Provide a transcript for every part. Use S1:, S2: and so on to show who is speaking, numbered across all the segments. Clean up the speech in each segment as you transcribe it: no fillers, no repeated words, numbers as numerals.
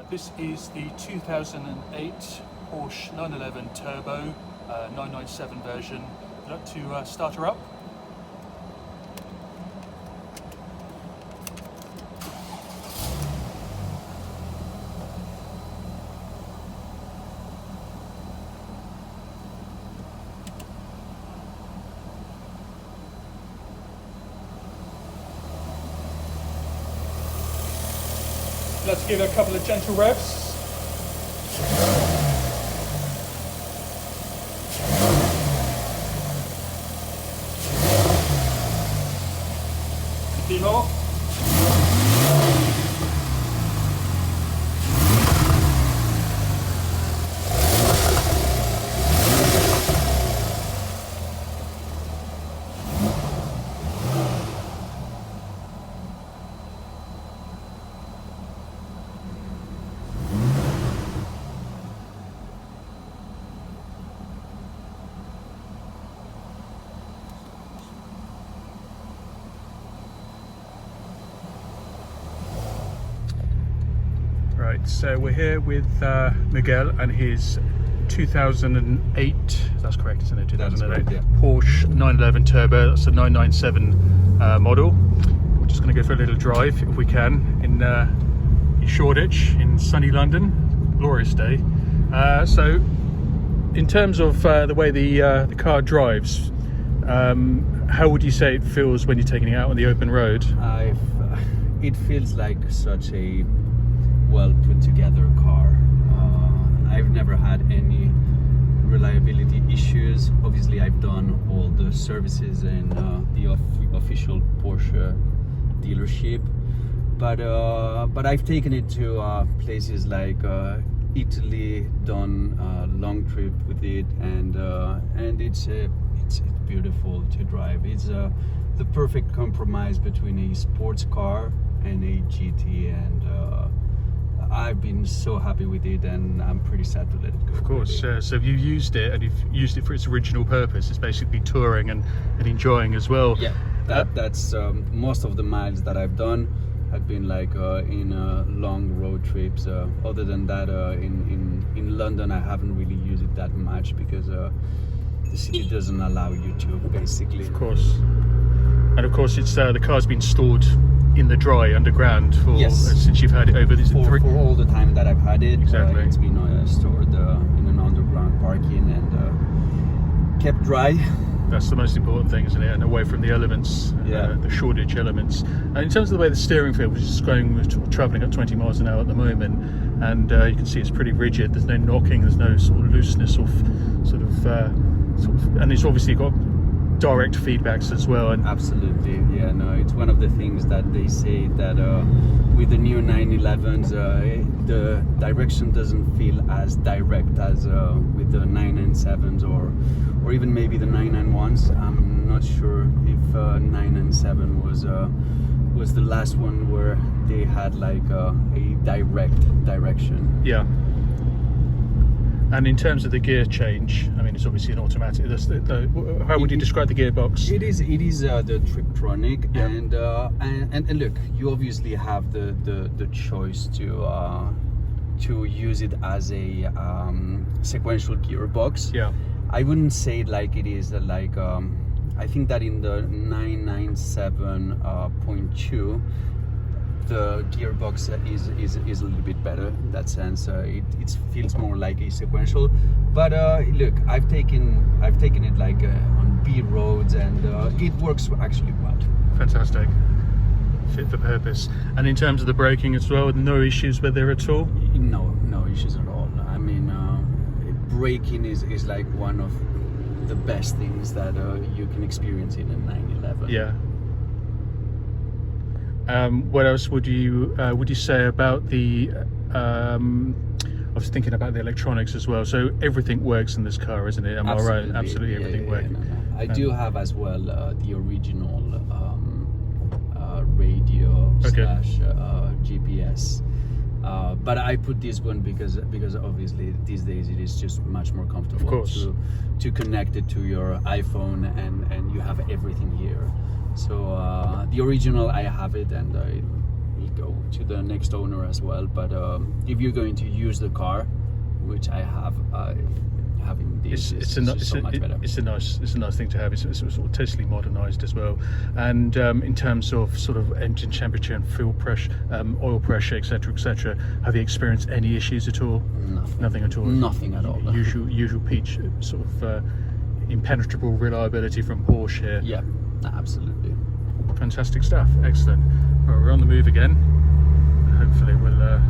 S1: This is the 2008 Porsche 911 Turbo 997 version. Would you like to start her up? Let's give it a couple of gentle revs. A few more. Right, so we're here with Miguel and his 2008, that's correct, isn't it? 2008
S2: correct, yeah.
S1: Porsche 911 Turbo, that's a 997 model. We're just going to go for a little drive, if we can, in Shoreditch, in sunny London. Glorious day. So, in terms of the way the car drives, how would you say it feels when you're taking it out on the open road?
S2: It feels like such a well put together car. I've never had any reliability issues. Obviously I've done all the services in the official Porsche dealership, but I've taken it to places like Italy, done a long trip with it, and it's beautiful to drive. It's the perfect compromise between a sports car and a GT, and I've been so happy with it, and I'm pretty sad to let it go.
S1: Of course, so you used it, and you've used it for its original purpose. It's basically touring and enjoying as well.
S2: Yeah, that's most of the miles that I've done have been like in long road trips. Other than that, in London, I haven't really used it that much because the city doesn't allow you to, basically.
S1: Of course. And of course, it's the car's been stored in the dry underground for since you've had it over this
S2: for all the time that I've had it.
S1: Exactly.
S2: It's been stored in an underground parking and kept dry.
S1: That's the most important thing, isn't it? And away from the elements, the Shoreditch elements. And in terms of the way the steering feels, which is we're travelling at 20 miles an hour at the moment, and you can see it's pretty rigid. There's no knocking, there's no sort of looseness or and it's obviously got direct feedbacks as well. And
S2: absolutely, yeah, no, it's one of the things that they say that with the new 911s, the direction doesn't feel as direct as with the 997s or even maybe the 991s. I'm not sure if 997 was the last one where they had like a direct direction.
S1: Yeah. And in terms of the gear change, I mean, it's obviously an automatic. How would you describe the gearbox?
S2: It is the Triptronic, and look, you obviously have the choice to use it as a sequential gearbox.
S1: Yeah.
S2: I wouldn't say like it is like I think that in the 997.2. The gearbox is a little bit better in that sense. It feels more like a sequential. But look, I've taken it like on B roads, and it works actually well.
S1: Fantastic, fit for purpose. And in terms of the braking as well, no issues with there at all?
S2: No issues at all. I mean, braking is like one of the best things that you can experience in a 911.
S1: Yeah. What else would you say about the? I was thinking about the electronics as well. So everything works in this car, isn't it? Am I right? Absolutely, everything works.
S2: No. I do have as well the original radio / GPS. But I put this one because obviously these days it is just much more comfortable to connect it to your iPhone, and you have everything here. So the original, I have it, and will go to the next owner as well. But if you're going to use the car, which I have, having this is so much better.
S1: It's a nice thing to have. It's sort of tastefully modernised as well. And in terms of sort of engine temperature and fuel pressure, oil pressure, etc., have you experienced any issues at all? Nothing at all.
S2: Nothing at all.
S1: Usual peach sort of impenetrable reliability from Porsche here.
S2: Yeah, absolutely.
S1: Fantastic stuff. Excellent. Well, we're on the move again. Hopefully we'll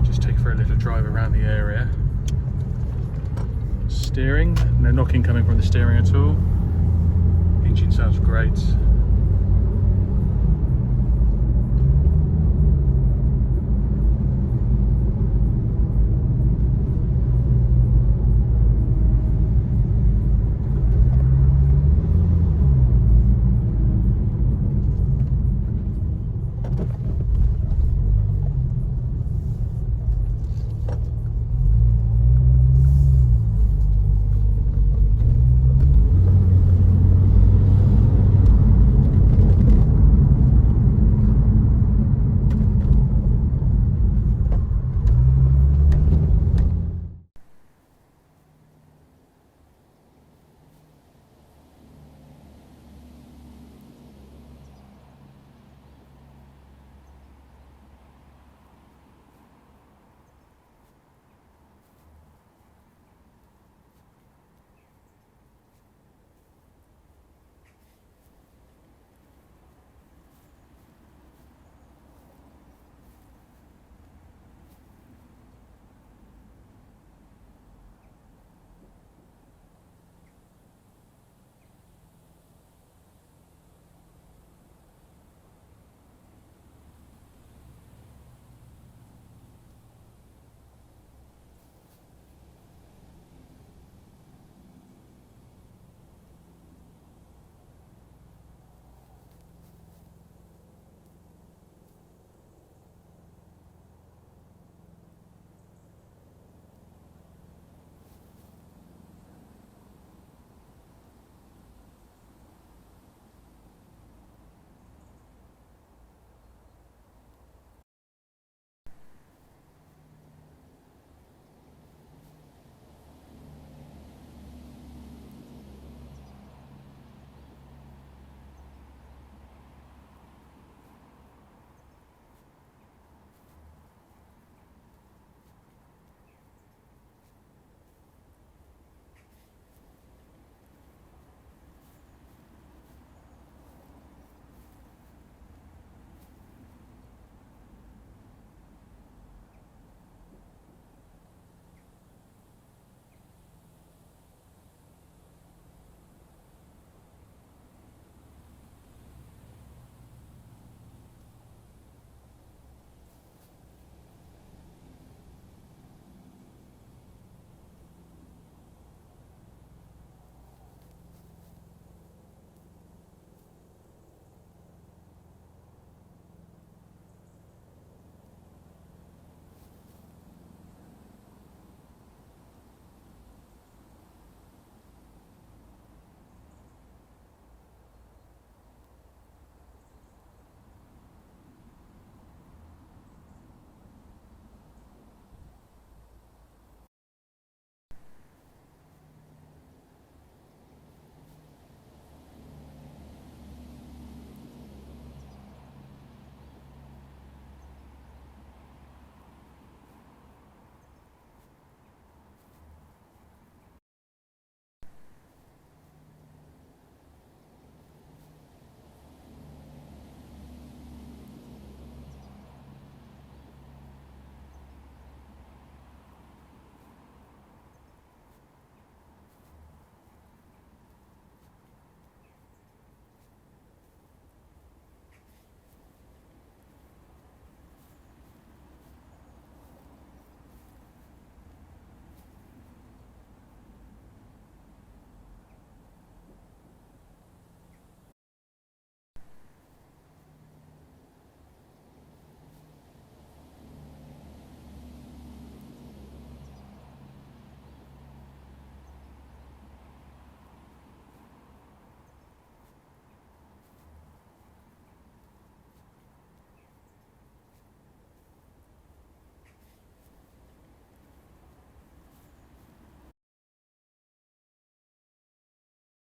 S1: just take for a little drive around the area. Steering, no knocking coming from the steering at all. Engine sounds great.